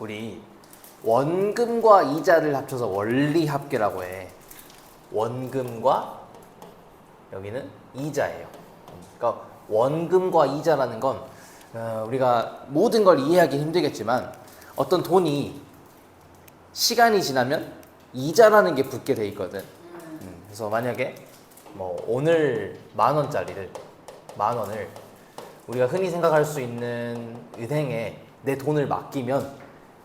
우리 원금과 이자를 합쳐서 원리합계라고 해. 원금과 여기는 이자예요. 그러니까 원금과 이자라는 건 우리가 모든 걸 이해하기 힘들겠지만 어떤 돈이 시간이 지나면 이자라는 게 붙게 돼 있거든. 그래서 만약에 뭐 오늘 만 원을 우리가 흔히 생각할 수 있는 은행에 내 돈을 맡기면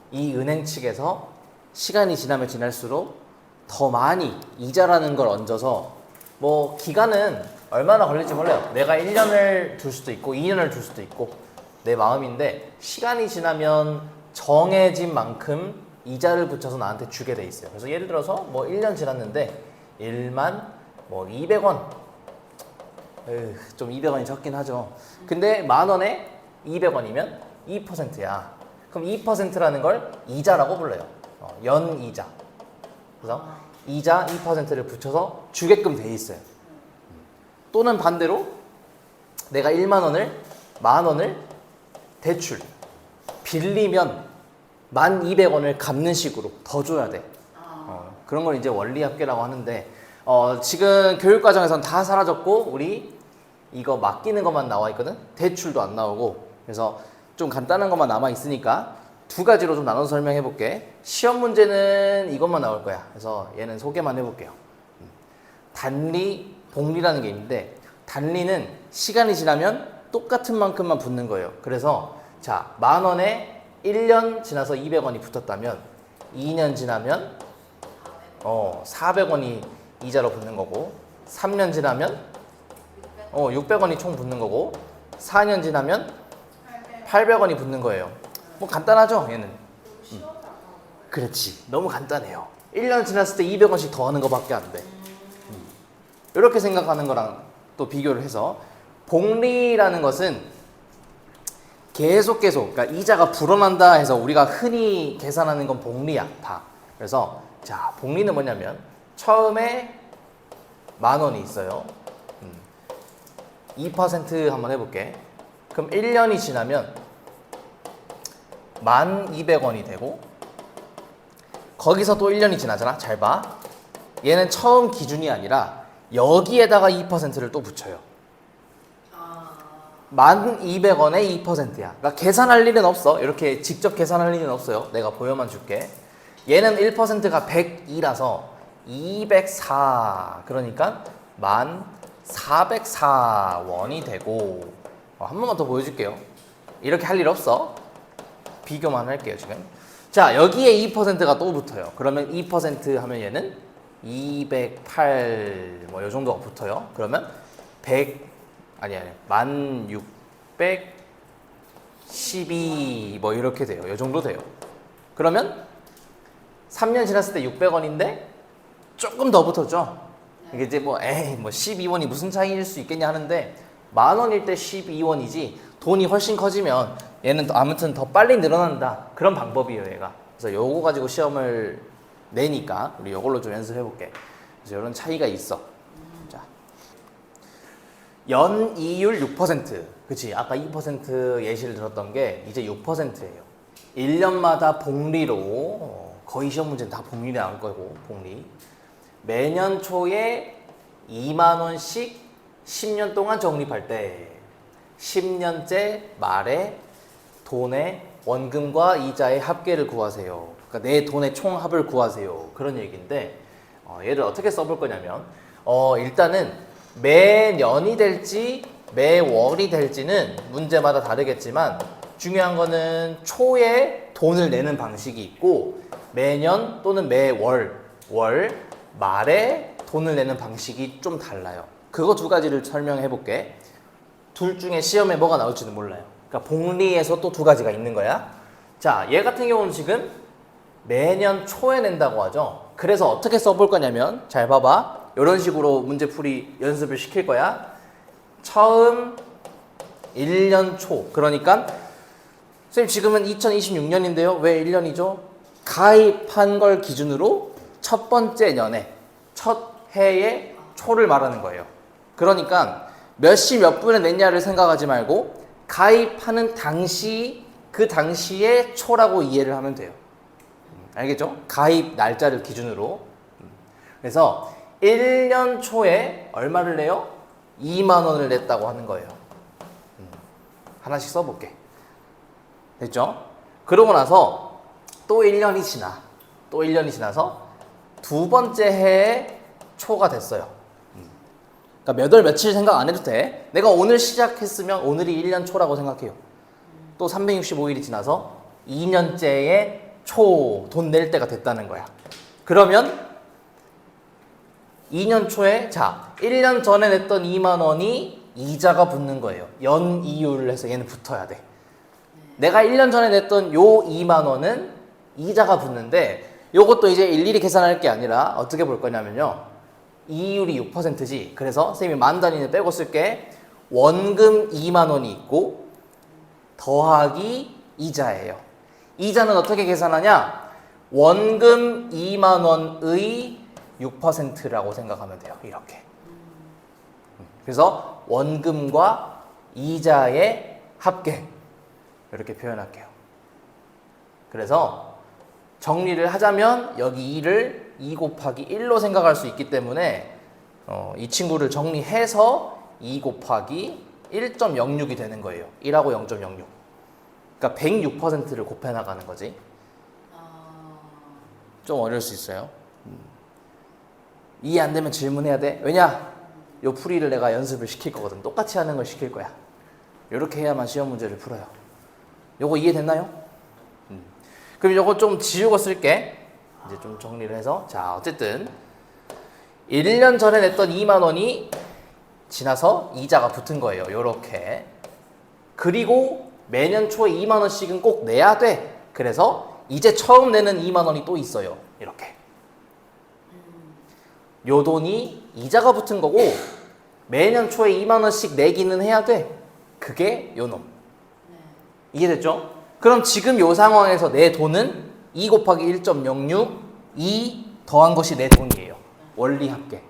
이 은행 측에서 시간이 지나면 지날수록 더 많이 이자라는 걸 얹어서 뭐 기간은 얼마나 걸릴지 몰라요. 내가 1년을 줄 수도 있고 2년을 줄 수도 있고 내 마음인데 시간이 지나면 정해진 만큼 이자를 붙여서 나한테 주게 돼 있어요. 그래서 예를 들어서 뭐 1년 지났는데 1만 뭐 200원 좀 200원이 적긴 하죠. 근데 만 원에 200원이면 2%야. 그럼 2%라는 걸 이자라고 불러요. 연이자. 그래서 이자 2%를 붙여서 주게끔 돼 있어요. 또는 반대로 내가 1만 원을 만 원을 대출 빌리면 1,200원을 갚는 식으로 더 줘야 돼. 그런 걸 이제 원리합계라고 하는데 지금 교육과정에서는 다 사라졌고 우리 이거 맡기는 것만 나와 있거든. 대출도 안 나오고. 그래서 좀 간단한 것만 남아 있으니까 두 가지로 좀 나눠서 설명해 볼게. 시험 문제는 이것만 나올 거야. 그래서 얘는 소개만 해볼게요. 단리, 복리라는 게 있는데 단리는 시간이 지나면 똑같은 만큼만 붙는 거예요. 그래서 자, 만 원에 1년 지나서 200원이 붙었다면 2년 지나면 400원이 이자로 붙는 거고 3년 지나면 600원이 총 붙는 거고 4년 지나면 800원이 붙는 거예요. 뭐 간단하죠, 얘는. 그렇지. 너무 간단해요. 1년 지났을 때 200원씩 더 하는 거밖에 안 돼. 이렇게 생각하는 거랑 또 비교를 해서 복리라는 것은 계속 그러니까 이자가 불어난다 해서 우리가 흔히 계산하는 건 복리야, 다. 그래서 자, 복리는 뭐냐면 처음에 만 원이 있어요. 2% 한번 해볼게. 그럼 1년이 지나면 1,200원이 되고 거기서 또 1년이 지나잖아. 잘 봐. 얘는 처음 기준이 아니라 여기에다가 2%를 또 붙여요. 1,200원에 2%야. 그러니까 계산할 일은 없어. 이렇게 직접 계산할 일은 없어요. 내가 보여만 줄게. 얘는 1%가 102라서 204. 그러니까 1,404원이 되고 한 번만 더 보여줄게요. 이렇게 할 일 없어. 비교만 할게요, 지금. 자, 여기에 2%가 또 붙어요. 그러면 2% 하면 얘는 208, 뭐, 요 정도가 붙어요. 그러면 1612, 뭐, 이렇게 돼요. 요 정도 돼요. 그러면 3년 지났을 때 600원인데 조금 더 붙었죠? 이게 이제 뭐 12원이 무슨 차이일 수 있겠냐 하는데, 만 원일 때 12원이지, 돈이 훨씬 커지면 얘는 아무튼 더 빨리 늘어난다. 그런 방법이에요, 얘가. 그래서 요거 가지고 시험을 내니까 우리 요걸로 좀 연습해 볼게. 그래서 이런 차이가 있어. 자, 연이율 6%. 그치? 아까 2% 예시를 들었던 게 이제 6%예요. 1년마다 복리로 거의 시험 문제는 다 복리로 나올 거고, 복리. 매년 초에 2만 원씩 10년 동안 적립할 때 10년째 말에 돈의 원금과 이자의 합계를 구하세요. 그러니까 내 돈의 총합을 구하세요. 그런 얘기인데 얘를 어떻게 써볼 거냐면 일단은 매년이 될지 매월이 될지는 문제마다 다르겠지만 중요한 거는 초에 돈을 내는 방식이 있고 매년 또는 매월, 월, 말에 돈을 내는 방식이 좀 달라요. 그거 두 가지를 설명해 볼게. 둘 중에 시험에 뭐가 나올지는 몰라요. 그러니까 복리에서 또 두 가지가 있는 거야. 자, 얘 같은 경우는 지금 매년 초에 낸다고 하죠. 그래서 어떻게 써볼 거냐면 잘 봐봐. 이런 식으로 문제풀이 연습을 시킬 거야. 처음 1년 초. 그러니까 선생님 지금은 2026년인데요. 왜 1년이죠? 가입한 걸 기준으로 첫 번째 년에 첫 해의 초를 말하는 거예요. 그러니까 몇 시 몇 분에 냈냐를 생각하지 말고 가입하는 당시 그 당시의 초라고 이해를 하면 돼요. 알겠죠? 가입 날짜를 기준으로. 그래서 1년 초에 얼마를 내요? 2만 원을 냈다고 하는 거예요. 하나씩 써볼게. 됐죠? 그러고 나서 또 1년이 지나. 또 1년이 지나서 두 번째 해에 초가 됐어요. 그러니까 몇 월 며칠 생각 안 해도 돼. 내가 오늘 시작했으면 오늘이 1년 초라고 생각해요. 또 365일이 지나서 2년째의 초 돈 낼 때가 됐다는 거야. 그러면 2년 초에 자 1년 전에 냈던 2만 원이 이자가 붙는 거예요. 연이율을 해서 얘는 붙어야 돼. 내가 1년 전에 냈던 요 2만 원은 이자가 붙는데 요것도 이제 일일이 계산할 게 아니라 어떻게 볼 거냐면요. 이율이 6%지. 그래서 선생님이 만 단위는 빼고 쓸게. 원금 2만 원이 있고 더하기 이자예요. 이자는 어떻게 계산하냐? 원금 2만 원의 6%라고 생각하면 돼요. 이렇게. 그래서 원금과 이자의 합계 이렇게 표현할게요. 그래서 정리를 하자면 여기 2를 2 곱하기 1로 생각할 수 있기 때문에 이 친구를 정리해서 2 곱하기 1.06이 되는 거예요. 1하고 0.06. 그러니까 106%를 곱해 나가는 거지. 좀 어려울 수 있어요. 이해 안 되면 질문해야 돼. 왜냐? 요 풀이를 내가 연습을 시킬 거거든. 똑같이 하는 걸 시킬 거야. 이렇게 해야만 시험 문제를 풀어요. 요거 이해됐나요? 그럼 요거 좀 지우고 쓸게. 이제 좀 정리를 해서. 자, 어쨌든 1년 전에 냈던 2만 원이 지나서 이자가 붙은 거예요. 요렇게. 그리고 매년 초에 2만 원씩은 꼭 내야 돼. 그래서 이제 처음 내는 2만 원이 또 있어요. 이렇게. 요 돈이 이자가 붙은 거고 매년 초에 2만 원씩 내기는 해야 돼. 그게 요 놈. 이해됐죠? 그럼 지금 요 상황에서 내 돈은 2 곱하기 1.06, 2 더한 것이 내 돈이에요. 원리 합계.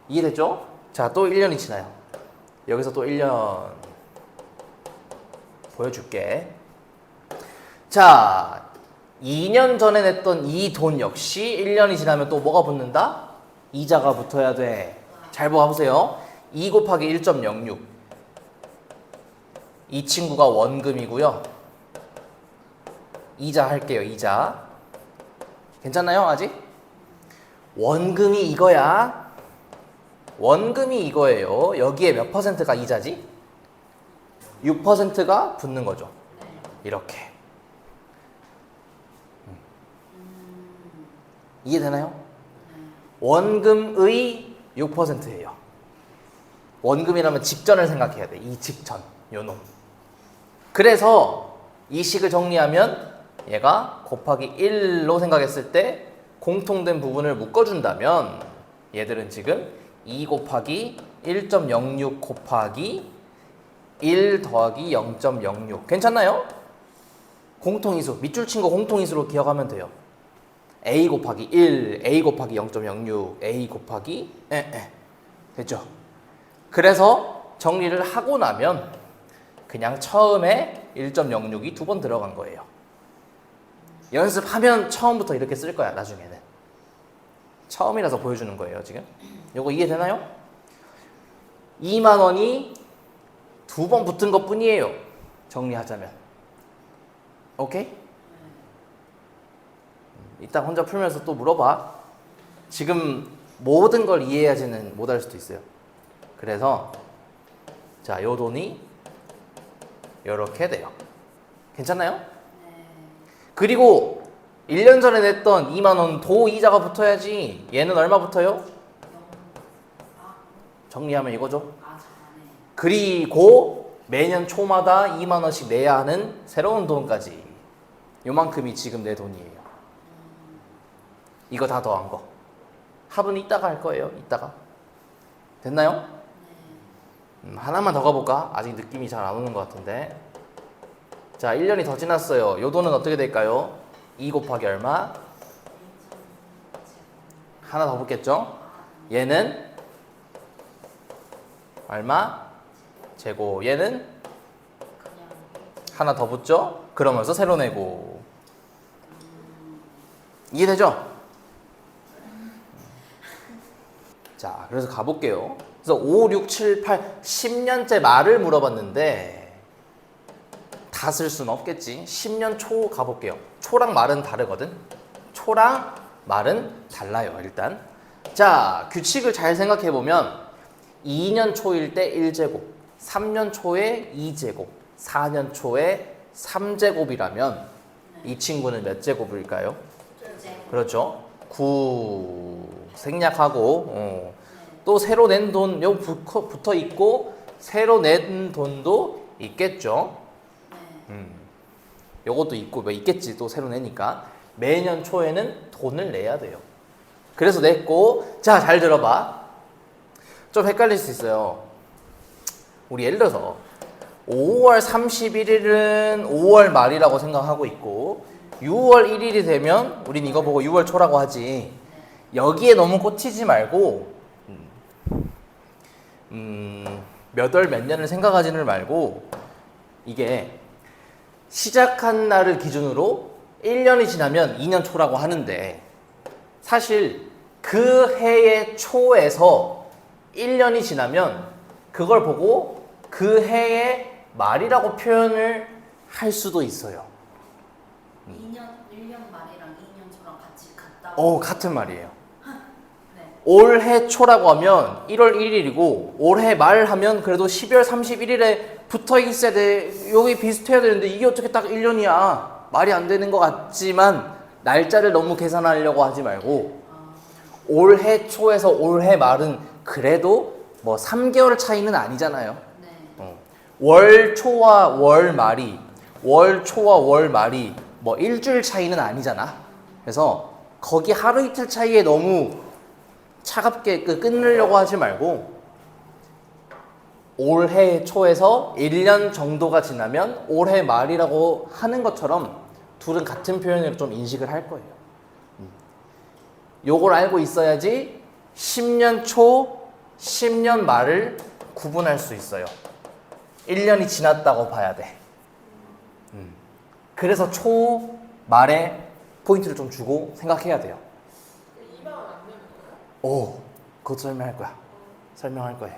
이해됐죠? 자, 또 1년이 지나요. 여기서 또 1년 보여줄게. 자, 2년 전에 냈던 이 돈 역시 1년이 지나면 또 뭐가 붙는다? 이자가 붙어야 돼. 잘 봐보세요. 2 곱하기 1.06. 이 친구가 원금이고요. 이자 할게요. 이자. 괜찮나요? 아직? 원금이 이거야. 원금이 이거예요. 여기에 몇 퍼센트가 이자지? 6%가 붙는 거죠. 이렇게. 이해되나요? 원금의 6%예요. 원금이라면 직전을 생각해야 돼. 이 직전. 요 놈. 그래서 이 식을 정리하면 얘가 곱하기 1로 생각했을 때 공통된 부분을 묶어준다면 얘들은 지금 2 곱하기 1.06 곱하기 1 더하기 0.06 괜찮나요? 공통인수, 밑줄 친 거 공통인수로 기억하면 돼요. A 곱하기 1, A 곱하기 0.06, A 곱하기 됐죠? 그래서 정리를 하고 나면 그냥 처음에 1.06이 두 번 들어간 거예요. 연습하면 처음부터 이렇게 쓸 거야, 나중에는. 처음이라서 보여주는 거예요, 지금. 요거 이해되나요? 2만 원이 두 번 붙은 것 뿐이에요. 정리하자면. 오케이? 이따 혼자 풀면서 또 물어봐. 지금 모든 걸 이해해야지는 못할 수도 있어요. 그래서 자, 요 돈이 요렇게 돼요. 괜찮나요? 그리고 1년 전에 냈던 2만 원 도 이자가 붙어야지. 얘는 얼마 붙어요? 정리하면 이거죠. 그리고 매년 초마다 2만 원씩 내야 하는 새로운 돈까지. 요만큼이 지금 내 돈이에요. 이거 다 더한 거. 합은 이따가 할 거예요. 이따가. 됐나요? 하나만 더 가볼까? 아직 느낌이 잘 안 오는 것 같은데. 자, 1년이 더 지났어요. 요 돈은 어떻게 될까요? 2 곱하기 얼마? 하나 더 붙겠죠? 얘는 얼마? 제곱. 얘는 하나 더 붙죠? 그러면서 세로 내고. 이해되죠? 자, 그래서 가볼게요. 그래서 5, 6, 7, 8, 10년째 말을 물어봤는데 다 쓸 수는 없겠지. 10년 초 가볼게요. 초랑 말은 다르거든. 초랑 말은 달라요, 일단. 자, 규칙을 잘 생각해보면 2년 초일 때 1제곱, 3년 초에 2제곱, 4년 초에 3제곱이라면 이 친구는 몇 제곱일까요? 그렇죠. 9 생략하고 또 새로 낸 돈 여기 붙어 있고 새로 낸 돈도 있겠죠. 요것도 있고 뭐 있겠지. 또 새로 내니까 매년 초에는 돈을 내야 돼요. 그래서 냈고, 자, 잘 들어봐. 좀 헷갈릴 수 있어요. 우리 예를 들어서 5월 31일은 5월 말이라고 생각하고 있고 6월 1일이 되면 우린 이거 보고 6월 초라고 하지. 여기에 너무 꽂히지 말고 몇 월 몇 년을 생각하지는 말고 이게 시작한 날을 기준으로 1년이 지나면 2년 초라고 하는데 사실 그 해의 초에서 1년이 지나면 그걸 보고 그 해의 말이라고 표현을 할 수도 있어요. 1년 말이랑 2년 초랑 같다고? 같은 말이에요. 네. 올해 초라고 하면 1월 1일이고 올해 말 하면 그래도 12월 31일에 붙어 있어야 돼. 여기 비슷해야 되는데 이게 어떻게 딱 1년이야. 말이 안 되는 것 같지만 날짜를 너무 계산하려고 하지 말고 올해 초에서 올해 말은 그래도 뭐 3개월 차이는 아니잖아요. 네. 월 초와 월 말이 뭐 일주일 차이는 아니잖아. 그래서 거기 하루 이틀 차이에 너무 차갑게 끊으려고 하지 말고 올해 초에서 1년 정도가 지나면 올해 말이라고 하는 것처럼 둘은 같은 표현으로 좀 인식을 할 거예요. 요걸 알고 있어야지 10년 초, 10년 말을 구분할 수 있어요. 1년이 지났다고 봐야 돼. 그래서 초, 말에 포인트를 좀 주고 생각해야 돼요. 그것도 설명할 거야. 설명할 거예요.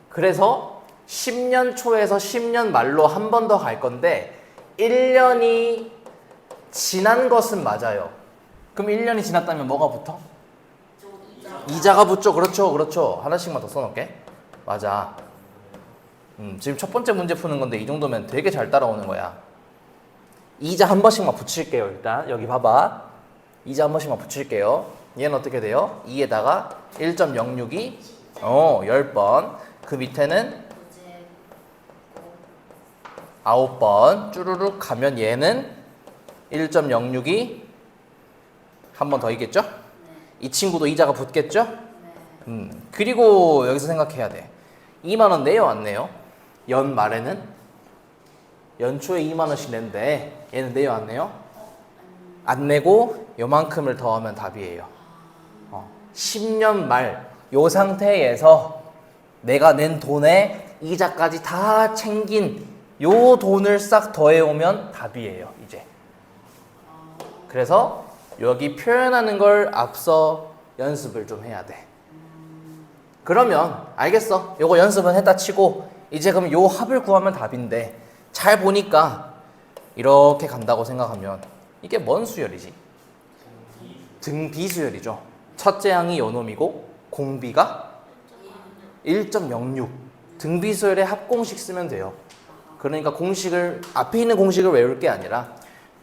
그래서 10년 초에서 10년 말로 한 번 더 갈 건데 1년이 지난 것은 맞아요. 그럼 1년이 지났다면 뭐가 붙어? 이자가 붙죠. 그렇죠. 하나씩만 더 써놓을게. 맞아. 지금 첫 번째 문제 푸는 건데 이 정도면 되게 잘 따라오는 거야. 이자 한 번씩만 붙일게요. 일단 여기 봐봐. 이자 한 번씩만 붙일게요. 얘는 어떻게 돼요? 2에다가 1.06이 10번. 그 밑에는 9번. 쭈루룩 가면 얘는 1.06이 한 번 더 있겠죠? 이 친구도 이자가 붙겠죠? 그리고 여기서 생각해야 돼. 2만 원 내요, 안 내요? 연 말에는 연초에 2만 원씩 낸대. 얘는 내요, 안 내요? 안 내고 요만큼을 더하면 답이에요. 10년 말 요 상태에서 내가 낸 돈에 이자까지 다 챙긴 요 돈을 싹 더해오면 답이에요, 이제. 그래서 여기 표현하는 걸 앞서 연습을 좀 해야 돼. 그러면 알겠어. 요거 연습은 했다 치고 이제 그럼 요 합을 구하면 답인데 잘 보니까 이렇게 간다고 생각하면 이게 뭔 수열이지? 등비수열이죠. 첫째 항이 요놈이고 공비가 1.06. 등비수열의 합공식 쓰면 돼요. 그러니까 공식을 앞에 있는 공식을 외울 게 아니라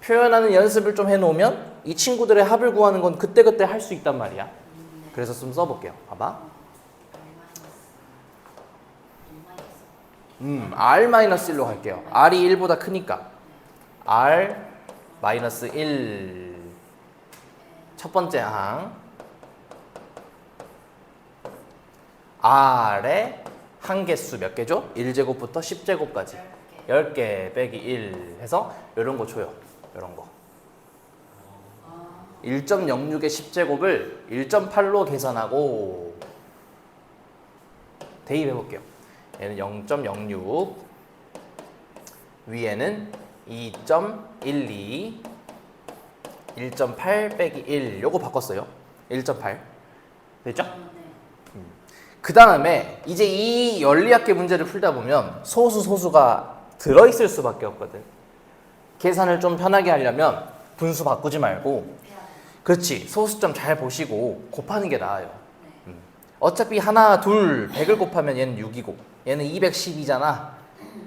표현하는 연습을 좀 해놓으면 이 친구들의 합을 구하는 건 그때그때 할 수 있단 말이야. 그래서 좀 써볼게요. 봐봐. R-1로 갈게요. R이 1보다 크니까 R-1 첫 번째 항 R의 한개수 몇 개죠? 1제곱부터 10제곱까지 10개 빼기 1 해서 이런 거 줘요. 이런 거 1.06의 10제곱을 1.8로 계산하고 대입해 볼게요. 얘는 0.06 위에는 2.12 1.8 빼기 1 요거 바꿨어요. 1.8 됐죠? 네. 그 다음에 이제 이 연리학계 문제를 풀다 보면 소수가 들어있을 수밖에 없거든. 계산을 좀 편하게 하려면 분수 바꾸지 말고 해야 돼. 그렇지 소수점 잘 보시고 곱하는 게 나아요. 네. 어차피 하나 둘 100을 곱하면 얘는 6이고 얘는 212잖아.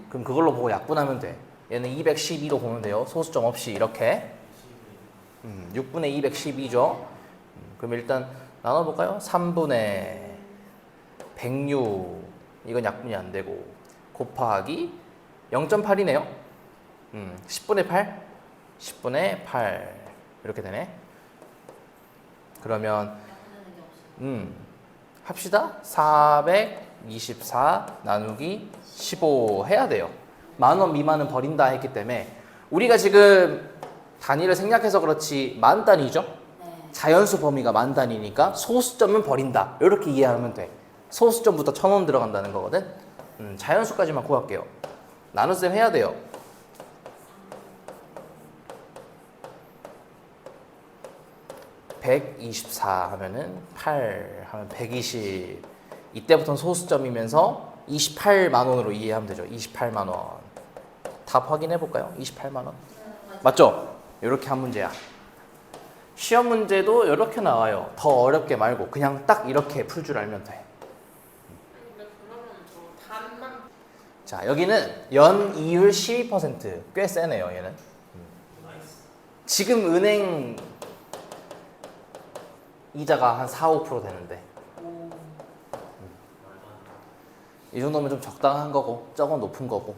그럼 그걸로 보고 약분하면 돼. 얘는 212로 보면 돼요. 소수점 없이 이렇게 6분의 212죠. 그럼 일단 나눠볼까요? 3분의 106 이건 약분이 안 되고 곱하기 0.8이네요. 10분의 8 10분의 8 이렇게 되네. 그러면 약분하는 게 없어. 합시다. 424 나누기 15 해야 돼요. 10,000원 미만은 버린다 했기 때문에 우리가 지금 단위를 생략해서 그렇지 만 단위죠. 네. 자연수 범위가 만 단위니까 소수점은 버린다. 이렇게 이해하면 돼. 소수점부터 1,000원 들어간다는 거거든. 자연수까지만 구할게요. 나눗셈 해야 돼요. (124) 하면은 8 하면 120 이때부터는 소수점이면서 28만 원으로 이해하면 되죠. 28만 원. 답 확인해 볼까요? 28만 원. 맞죠? 이렇게 한 문제야. 시험 문제도 이렇게 나와요. 더 어렵게 말고 그냥 딱 이렇게 풀 줄 알면 돼. 근데 그러면 저 단만 자, 여기는 연이율 12%꽤 세네요, 얘는. 지금 은행 이자가 한 4, 5% 되는데 오. 이 정도면 좀 적당한 거고 저건 높은 거고.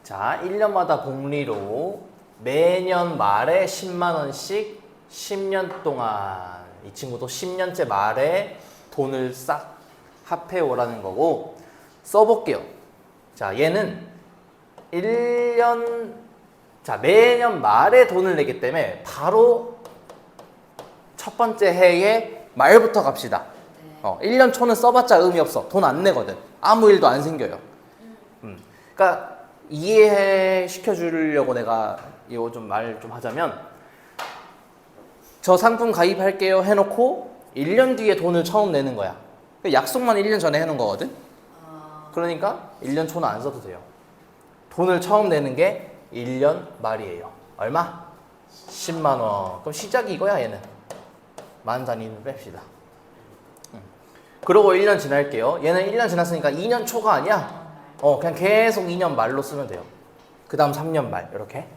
자, 1년마다 복리로 매년 말에 10만 원씩 10년 동안 이 친구도 10년째 말에 돈을 싹 합해 오라는 거고 써볼게요. 자, 얘는 1년 자 매년 말에 돈을 내기 때문에 바로 첫 번째 해의 말부터 갑시다. 네. 1년 초는 써봤자 의미 없어. 돈 안 내거든. 아무 일도 안 생겨요. 그러니까 이해시켜 주려고 내가 이거 좀 말 좀 하자면 저 상품 가입할게요 해놓고 1년 뒤에 돈을 처음 내는 거야. 약속만 1년 전에 해놓은 거거든. 그러니까 1년 초는 안 써도 돼요. 돈을 처음 내는 게 1년 말이에요. 얼마? 10만 원. 그럼 시작이 이거야 얘는. 만 단위를 뺍시다. 그러고 1년 지날게요. 얘는 1년 지났으니까 2년 초가 아니야. 그냥 계속 2년 말로 쓰면 돼요. 그 다음 3년 말 이렇게.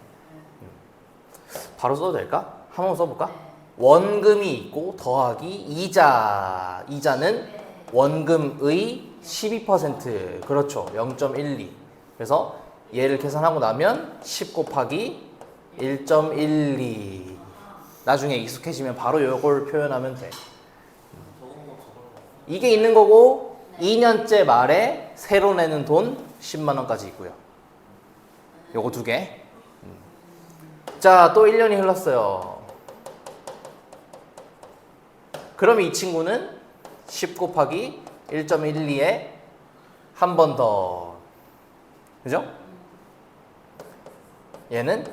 바로 써도 될까? 한번 써볼까? 원금이 있고 더하기 이자는 원금의 12% 그렇죠. 0.12. 그래서 얘를 계산하고 나면 10 곱하기 1.12. 나중에 익숙해지면 바로 이걸 표현하면 돼. 이게 있는 거고 2년째 말에 새로 내는 돈 10만 원까지 있고요. 요거 두 개. 자, 또 1년이 흘렀어요. 그럼 이 친구는 10 곱하기 1.12에 한 번 더. 그죠? 얘는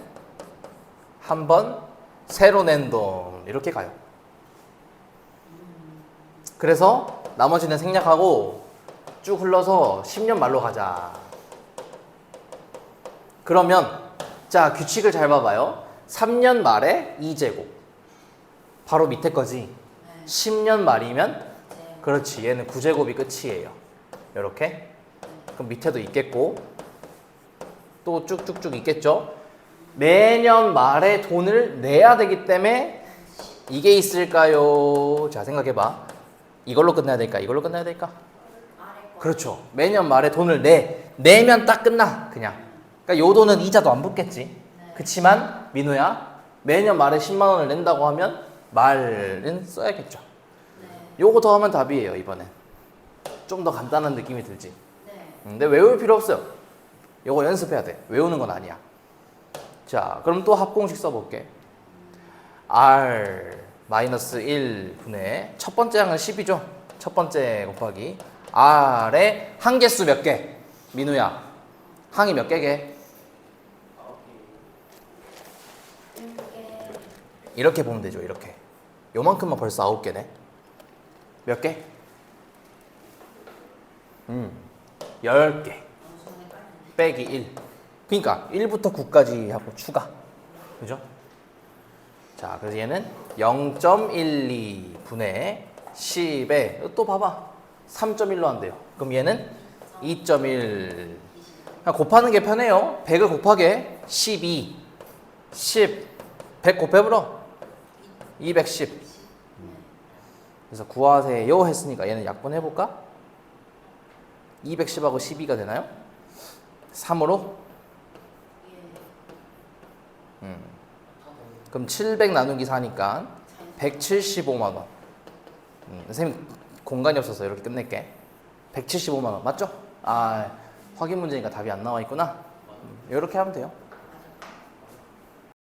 한 번 새로 낸 돈 이렇게 가요. 그래서 나머지는 생략하고 쭉 흘러서 10년 말로 가자. 그러면 자, 규칙을 잘 봐봐요. 3년 말에 2제곱. 바로 밑에 거지. 10년 말이면 그렇지. 얘는 9제곱이 끝이에요. 이렇게. 그럼 밑에도 있겠고 또 쭉쭉쭉 있겠죠. 매년 말에 돈을 내야 되기 때문에 이게 있을까요? 자, 생각해봐. 이걸로 끝나야 될까? 이걸로 끝나야 될까? 그렇죠. 매년 말에 돈을 내면 딱 끝나. 그냥. 그러니까 요 돈은 이자도 안 붙겠지. 그치만 민우야, 매년 말에 10만 원을 낸다고 하면 말은 써야겠죠. 요거 더 하면 답이에요. 이번엔 좀 더 간단한 느낌이 들지. 근데 외울 필요 없어요. 요거 연습해야 돼. 외우는 건 아니야. 자, 그럼 또 합공식 써볼게. R-1분의 첫 번째 항은 10이죠. 첫 번째 곱하기 R에 항개수 몇 개? 민우야, 항이 몇 개게? 이렇게 보면 되죠. 이렇게 요만큼만 벌써 9개네. 몇 개? 10개 빼기 1. 그러니까 1부터 9까지 하고 추가. 그죠? 자, 그래서 얘는 0.12 분의 10에 또 봐봐. 3.1로 한대요. 그럼 얘는 2.1. 그냥 곱하는 게 편해요. 100을 곱하게 12, 10, 100 곱해버려. 210. 그래서 구하세요 했으니까 얘는 약분해볼까? 210하고 12가 되나요? 3으로? 그럼 700 나누기 4니까 175만 원. 선생님 공간이 없어서 이렇게 끝낼게. 175만 원 맞죠? 아, 확인 문제니까 답이 안 나와 있구나. 이렇게 하면 돼요.